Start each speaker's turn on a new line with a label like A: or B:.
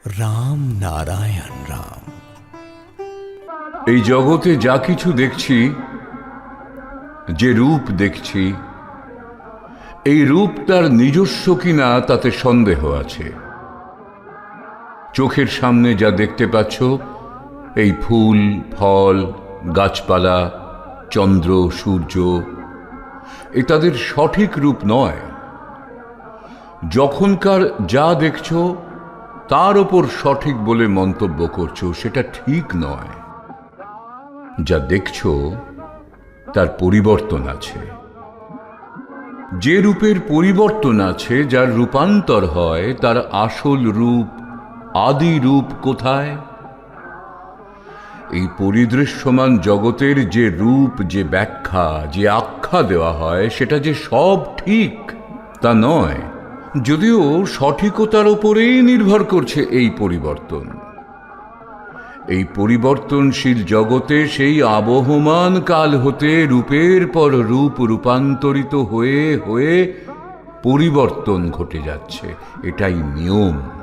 A: রাম নারায়ণ রাম।
B: এই জগতে যা কিছু দেখছি, যে রূপ দেখছি, এই রূপ তার নিজস্ব কিনা তাতে সন্দেহ আছে। চোখের সামনে যা দেখতে পাচ্ছ, এই ফুল, ফল, গাছপালা, চন্দ্র, সূর্য, এ তাদের সঠিক রূপ নয়। যখনকার যা দেখছ তার ওপর সঠিক বলে মন্তব্য করছো, সেটা ঠিক নয়। যা দেখছ তার পরিবর্তন আছে। যে রূপের পরিবর্তন আছে, যার রূপান্তর হয়, তার আসল রূপ, আদি রূপ কোথায়? এই পরিদৃশ্যমান জগতের যে রূপ, যে ব্যাখ্যা, যে আখ্যা দেওয়া হয়, সেটা যে সব ঠিক তা নয়, যদিও সঠিকতার উপরেই নির্ভর করছে এই পরিবর্তন। এই পরিবর্তনশীল জগতে সেই আবহমান কাল হতে রূপের পর রূপ রূপান্তরিত হয়ে হয়ে পরিবর্তন ঘটে যাচ্ছে, এটাই নিয়ম।